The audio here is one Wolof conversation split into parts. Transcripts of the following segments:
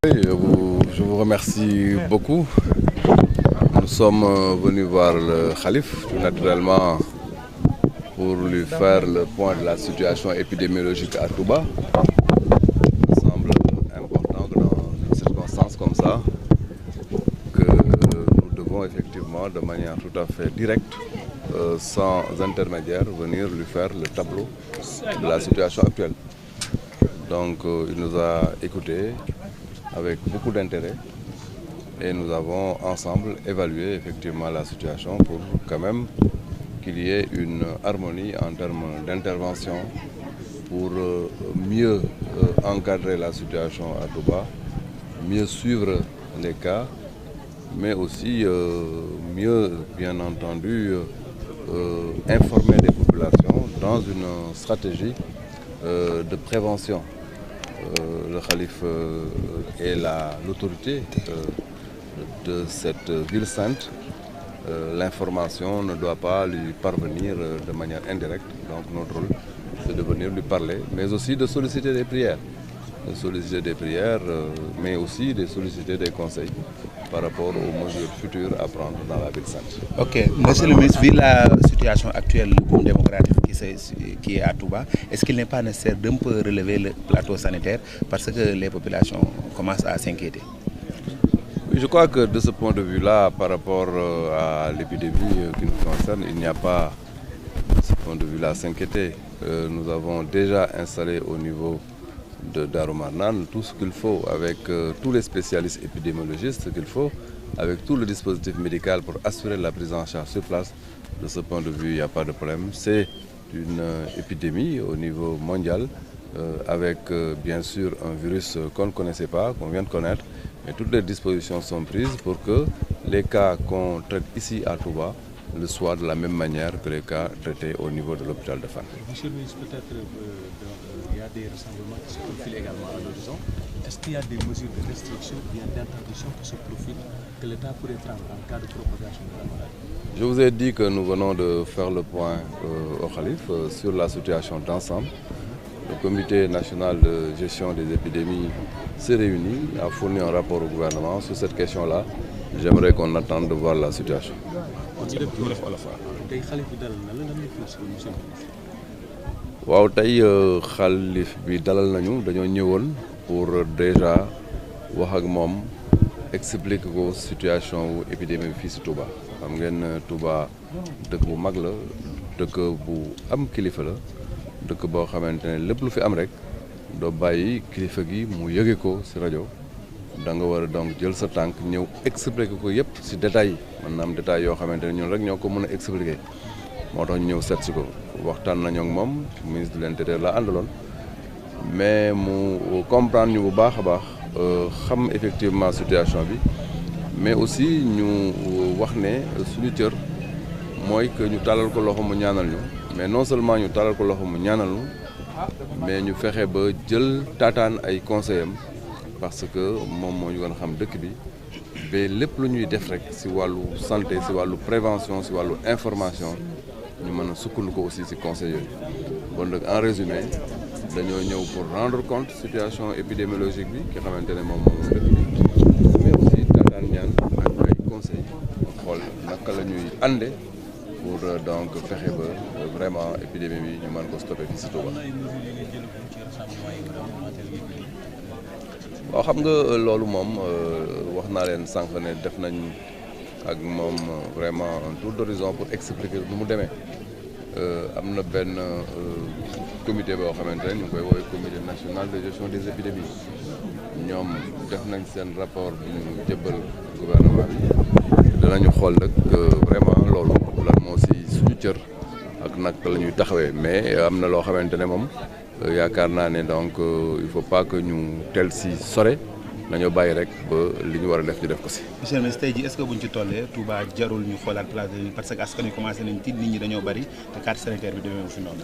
Je vous remercie beaucoup. Nous sommes venus voir le Khalife, tout naturellement, pour lui faire le point de la situation épidémiologique à Touba. Il me semble important que dans une circonstance comme ça, que nous devons effectivement, de manière tout à fait directe, sans intermédiaire, venir lui faire le tableau de la situation actuelle. Donc il nous a écoutés avec beaucoup d'intérêt et nous avons ensemble évalué effectivement la situation pour quand même qu'il y ait une harmonie en termes d'intervention pour mieux encadrer la situation à Touba, mieux suivre les cas, mais aussi mieux, bien entendu, informer les populations dans une stratégie de prévention. Le Khalife est l'autorité de cette ville sainte. L'information ne doit pas lui parvenir de manière indirecte. Donc notre rôle, c'est de venir lui parler, mais aussi de solliciter des prières. De solliciter des prières, mais aussi de solliciter des conseils par rapport aux mesures futures à prendre dans la ville sainte. Ok, monsieur le ministre, vu la situation actuelle du boom démographique qui est à Touba, est-ce qu'il n'est pas nécessaire d'un peu relever le plateau sanitaire parce que les populations commencent à s'inquiéter? Oui, je crois que de ce point de vue-là, par rapport à l'épidémie qui nous concerne, il n'y a pas, de ce point de vue-là, à s'inquiéter. Nous avons déjà installé au niveau de Darou Marnane tout ce qu'il faut avec tous les spécialistes épidémiologistes qu'il faut, avec tout le dispositif médical pour assurer la prise en charge sur place. De ce point de vue, il n'y a pas de problème. C'est une épidémie au niveau mondial avec bien sûr un virus qu'on ne connaissait pas, qu'on vient de connaître, mais toutes les dispositions sont prises pour que les cas qu'on traite ici à Touba le soient de la même manière que les cas traités au niveau de l'hôpital de Fann. Monsieur le ministre, peut-être il y a des rassemblements qui se profilent également à l'horizon. Est-ce qu'il y a des mesures de restriction ou bien d'interdiction qui se profilent que l'État pourrait prendre en cas de propagation de la maladie? Je vous ai dit que nous venons de faire le point au Khalife sur la situation d'ensemble. Le comité national de gestion des épidémies s'est réuni, a fourni un rapport au gouvernement sur cette question-là. J'aimerais qu'on attende de voir la situation. waaw tey xalif bi dalal nañu dañoo ñëwoon pour déjà wax ak moom expliquer ko situation wu épidémie bi fii si Touba. xam ngeen Touba dëkk bu mag la dëkk bu am kilifa la dëkk boo xamante ne lépp lu fi am rek doo bàyyi kilifa gi mu yëge ko si rajo da nga war a donc jël sa tànk ñëw expliquer ko yëpp si détails yi mën na am détails yoo xamante ne ñun rek ñoo ko mën a expliquer moo tax ñu ñëw seet si ko waxtaan nañu ak moom ministre de l'intérieur la àndaloon mais mu comprendre ñu bu baax a baax xam effectivement situation bi mais aussi ñu wax ne suñu cër mooy que ñu tàllal ko loxo mu ñaanal ñu mais non seulement ñu tàllal ko loxo mu ñaanal ñu mais ñu fexe ba jël taataan ay conseils am parce que moom moo ñu gën a xam dëkk bi ba lépp lu ñuy def rek si wàllu santé si wàllu prévention si wàllu information ñu mën a sukkandiku aussi si conseils yooyu bon nag en résumé dañoo ñëw pour rendre compte situation épidémiologique bi ki xamante ne moom moom dëkk bi mais aussi taataan ñaan ak ay conseils xool naka la ñuy ànde pour donc fexe ba vraiment épidémie bi ñu mën ko stoppé fii si Touba. waaw xam nga loolu moom wax naa leen sànq ne def nañ ak moom vraiment un tour d'horizon pour expliquer nu mu demee am na benn comité boo xamante ne ñu ngi koy woowee comité national de gestion des épidémies ñoom def nañ seen rapport bi ñu jëbbal gouvernement bi danañu xool nag vraiment loolu lan moo si suñu cër ak nag la ñuy taxawee mais am na loo xamante ne moom yaakaar naa ne donc il faut pas que ñu tel si sore nañoo bàyyi rek ba li ñu war a def ñu def ko si. monsieur le ministre tey jii est-ce que buñ ci tollee Touba jarul ñu xoolaat place de parce que askan wi commencé nañ tiit nit ñi dañoo bari te carte sanitaire bi demee fi noonu.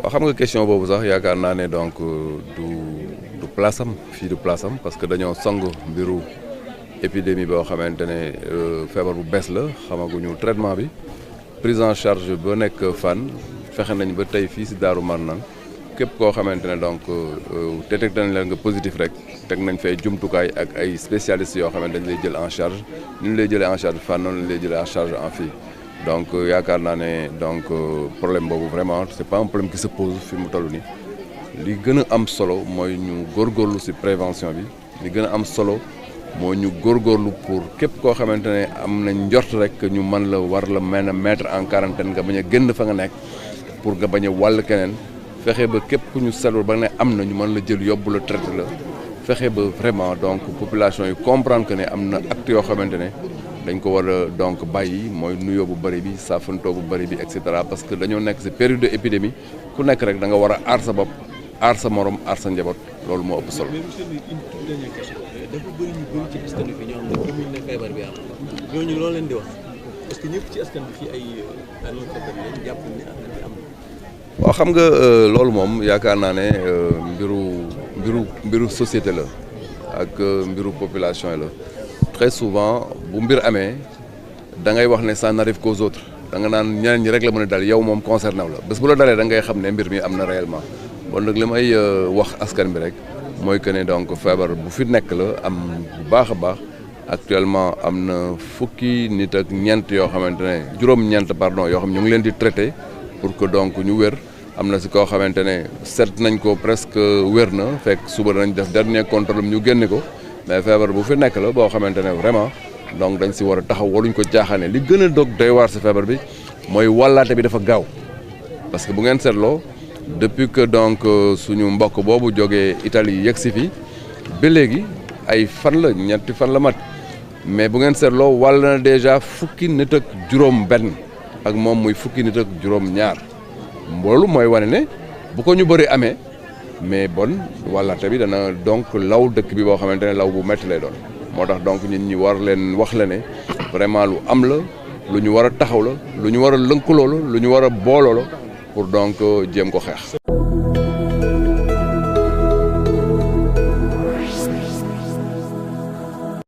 waaw xam nga question boobu sax yaakaar naa ne donc du place am fii du place am parce que dañoo song mbiru épidémie boo xamante ne feebar bu bees la xamaguñu traitement bi prise en charge ba nekk Fann fexe nañ ba tey fii si Daaru Marnaan képp koo xamante ne donc détecté nañ la nga positif rek teg nañ fay jumtukaay ak ay spécialistes yoo xamante dañ lay jël en charge ni ñu lay jëlee en charge fan noonu lañ lay jëlee en charge en fii donc yaakaar naa ne donc problème boobu vraiment c'est pas un problème qui se pose fi mu toll nii li gën a am solo mooy ñu góorgóorlu si prévention bi li gën a am solo moo ñu góorgóorlu pour képp koo xamante ne am nañ njort rek ñu mën la war la mën a mettre en quarantaine nga bañ a génn fa nga nekk pour nga bañ a wàll keneen fexe ba képp ku ñu seetlu ba ne am na ñu mën la jël yóbbu la traité la fexe ba vraiment donc population yi comprendre que ne am na acte yoo xamante ne dañ ko war a donc bàyyi mooy nuyoo bu bëri bi saafantoo bu bëri bi et cetera parce que dañoo nekk si période de épidémie ku nekk rek da nga war a aar sa bopp aar sa morom aar sa njaboot loolu moo ëpp solo. mais monsieur une toute dernière question dafa bëri ñu bëri ci askan wi fi ñoo xam ne gëmuñ ne feebar bi am ñooñu loolu leen di wax parce que ñëpp ci askan bi fii ay analphabètes lañ jàpp ne affaire bi am na. waaw xam nga loolu moom yaakaar naa ne mbiru société la ak mbiru population yi la très souvent bu mbir amee da ngay wax ne ça n'arrive qu'aux autres da nga naan ñeneen ñi rek la mën a dal yow moom concerné wu la bés bu la dalee da ngay xam ne mbir mi am na réellement bon nag li may wax askan bi rek mooy que ne donc feebar bu fi nekk la am bu baax a baax actuellement am na fukki nit ak ñeent yoo xamante ne juróom-ñeent pardon yoo xam ñu ngi leen di traité pour que donc ñu wér am na si koo xamante ne seet nañ ko presque wér na fekk suba nañ def dernier contrôle ñu génne ko mais feebar bu fi nekk la boo xamante ne vraiment donc dañ si war a taxaw waruñ ko jaaxaane li gën a dog doy waar si feebar bi mooy wàllaate bi dafa gaaw parce que bu ngeen seetloo depuis que donc suñu mbokk boobu jógee Italie yegg si fi ba léegi ay fan la ñetti fan la mat mais bu ngeen seetloo wàll na déjà fukki nit ak juróom benn ak moom muy fukki nit ak juróom ñaar loolu mooy wane ne bu ko ñu bëri amee mais bon wàllaate bi dana donc law dëkk bi boo xamante ne law bu métti lay doon moo tax donc nit ñi war leen wax la ne vraiment lu am la lu ñu war a taxaw la lu ñu war a lëkkaloo la lu ñu war a booloo la pour donc jéem ko xeex.